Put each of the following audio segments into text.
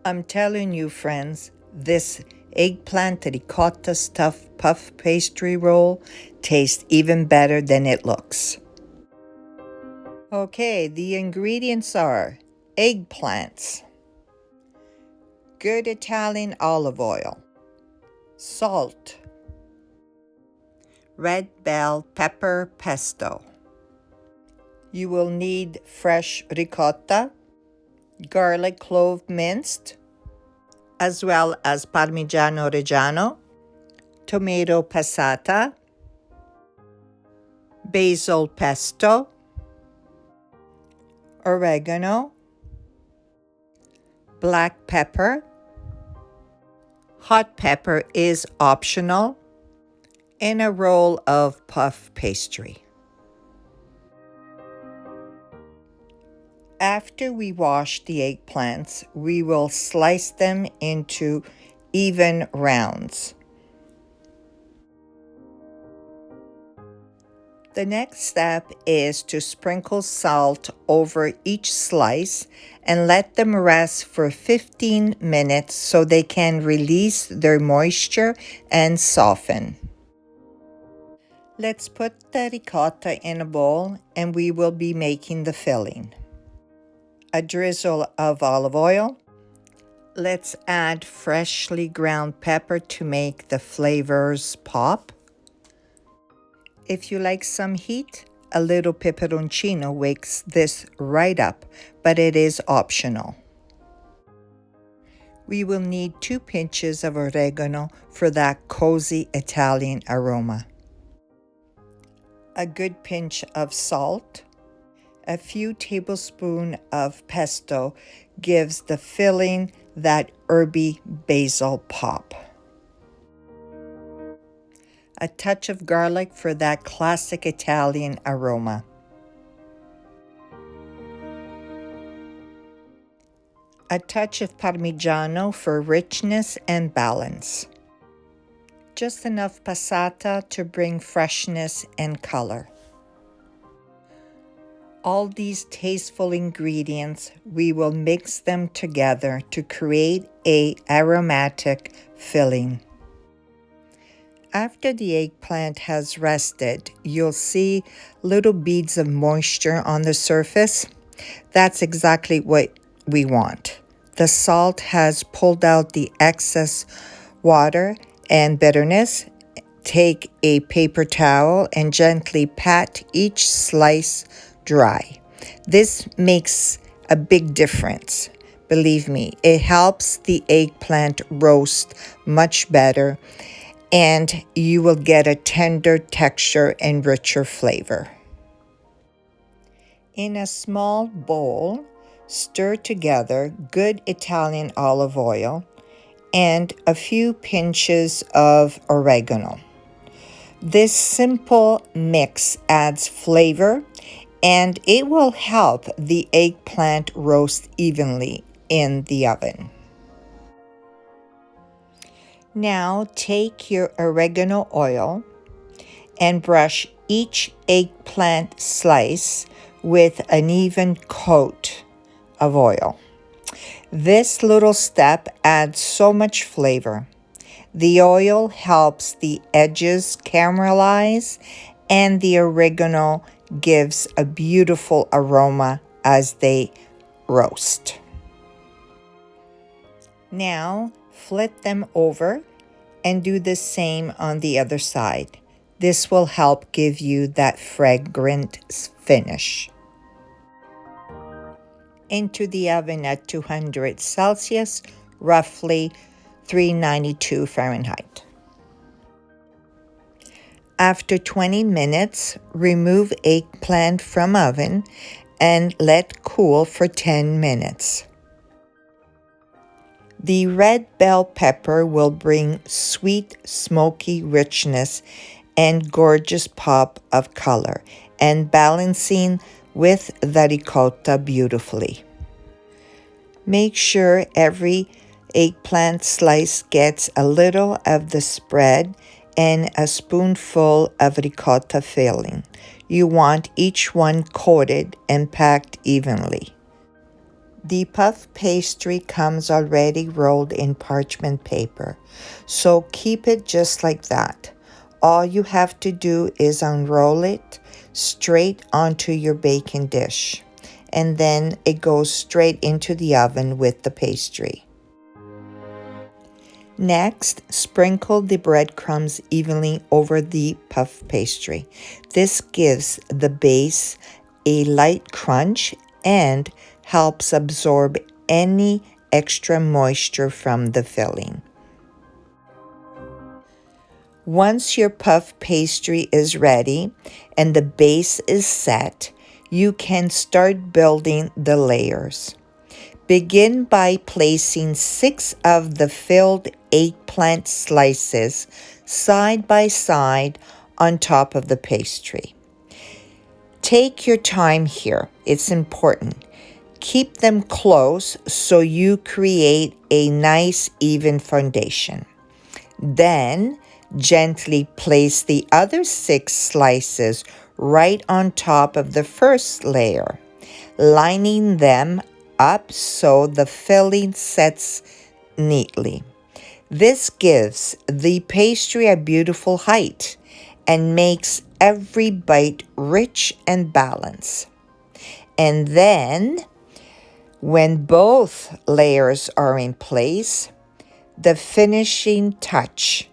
I'm telling you, friends, this eggplant ricotta stuffed puff pastry roll tastes even better than it looks. Okay, the ingredients are eggplants, good Italian olive oil, salt, red bell pepper pesto. You will need fresh ricotta, garlic clove minced, as well as Parmigiano Reggiano, tomato passata, basil pesto, oregano, black pepper, hot pepper is optional, and a roll of puff pastry. After we wash the eggplants, we will slice them into even rounds. The next step is to sprinkle salt over each slice and let them rest for 15 minutes so they can release their moisture and soften. Let's put the ricotta in a bowl and we will be making the filling. A drizzle of olive oil. Let's add freshly ground pepper to make the flavors pop. If you like some heat, a little peperoncino wakes this right up, but it is optional. We will need 2 pinches of oregano for that cozy Italian aroma. A good pinch of salt. A few tablespoons of pesto gives the filling that herby basil pop. A touch of garlic for that classic Italian aroma. A touch of Parmigiano for richness and balance. Just enough passata to bring freshness and color. All these tasteful ingredients, we will mix them together to create an aromatic filling. After the eggplant has rested, you'll see little beads of moisture on the surface. That's exactly what we want. The salt has pulled out the excess water and bitterness. Take a paper towel and gently pat each slice dry. This makes a big difference. Believe me, it helps the eggplant roast much better, and you will get a tender texture and richer flavor. In a small bowl, stir together good Italian olive oil and a few pinches of oregano. This simple mix adds flavor and it will help the eggplant roast evenly in the oven. Now take your oregano oil and brush each eggplant slice with an even coat of oil. This little step adds so much flavor. The oil helps the edges caramelize and the oregano gives a beautiful aroma as they roast. Now flip them over and do the same on the other side. This will help give you that fragrant finish. Into the oven at 200 Celsius, roughly 392 Fahrenheit. After 20 minutes, remove eggplant from oven and let cool for 10 minutes. The red bell pepper will bring sweet, smoky richness and gorgeous pop of color, and balancing with the ricotta beautifully. Make sure every eggplant slice gets a little of the spread and a spoonful of ricotta filling. You want each one coated and packed evenly. The puff pastry comes already rolled in parchment paper, so keep it just like that. All you have to do is unroll it straight onto your baking dish, and then it goes straight into the oven with the pastry. Next, sprinkle the breadcrumbs evenly over the puff pastry. This gives the base a light crunch and helps absorb any extra moisture from the filling. Once your puff pastry is ready and the base is set, you can start building the layers. Begin by placing 6 of the filled eggplant slices side by side on top of the pastry. Take your time here, it's important. Keep them close so you create a nice even foundation. Then, gently place the other 6 slices right on top of the first layer, lining them up so the filling sets neatly. This gives the pastry a beautiful height and makes every bite rich and balanced. And then, when both layers are in place, the finishing touch,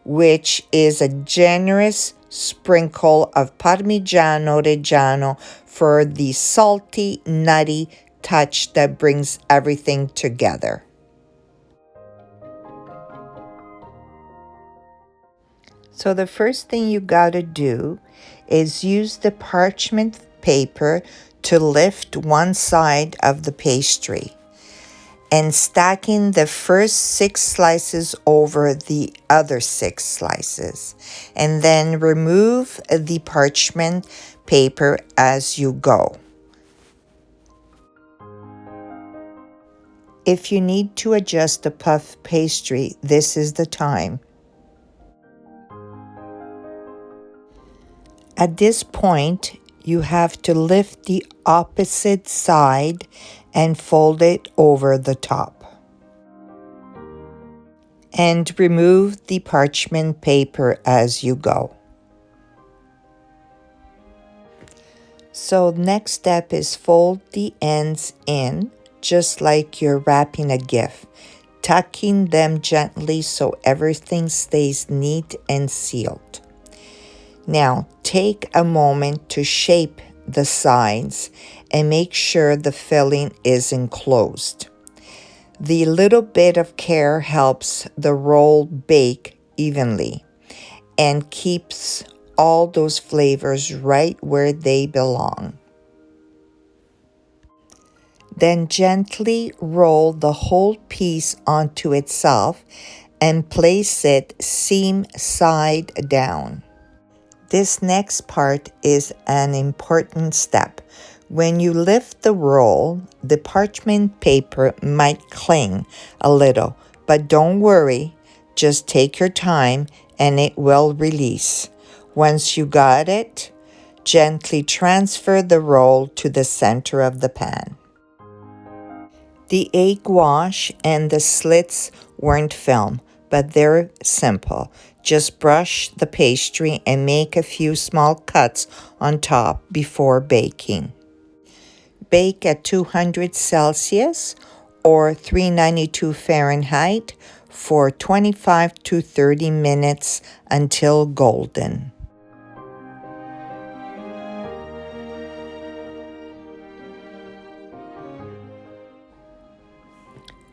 which is a generous sprinkle of Parmigiano Reggiano for the salty, nutty touch that brings everything together. So the first thing you gotta do is use the parchment paper to lift one side of the pastry and stacking the first 6 slices over the other 6 slices, and then remove the parchment paper as you go. If you need to adjust the puff pastry, this is the time. At this point, you have to lift the opposite side and fold it over the top. And remove the parchment paper as you go. So next step is fold the ends in just like you're wrapping a gift, tucking them gently so everything stays neat and sealed. Now take a moment to shape the sides and make sure the filling is enclosed. The little bit of care helps the roll bake evenly and keeps all those flavors right where they belong. Then gently roll the whole piece onto itself and place it seam side down. This next part is an important step. When you lift the roll, the parchment paper might cling a little, but don't worry, just take your time and it will release. Once you got it, gently transfer the roll to the center of the pan. The egg wash and the slits weren't filmed, but they're simple. Just brush the pastry and make a few small cuts on top before baking. Bake at 200 Celsius or 392 Fahrenheit for 25 to 30 minutes until golden.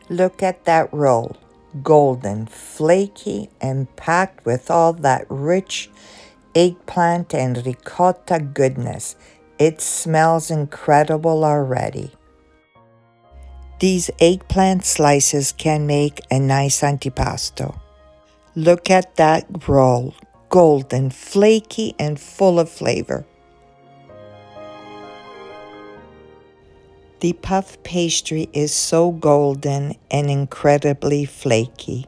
Look at that roll, golden, flaky, and packed with all that rich eggplant and ricotta goodness. It smells incredible already. These eggplant slices can make a nice antipasto. Look at that roll, golden, flaky, and full of flavor. The puff pastry is so golden and incredibly flaky.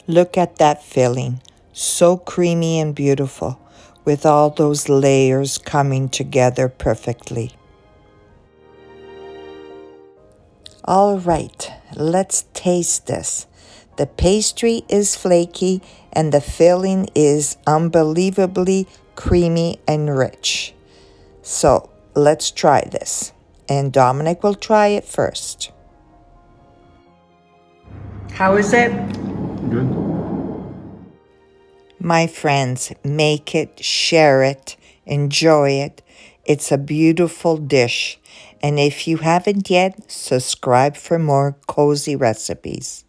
Look at that filling, So creamy and beautiful, with all those layers coming together perfectly. All right, let's taste this. The pastry is flaky and the filling is unbelievably creamy and rich. So let's try this. And Dominic will try it first. How is it? Good. My friends, make it, share it, enjoy it. It's a beautiful dish. And if you haven't yet, subscribe for more cozy recipes.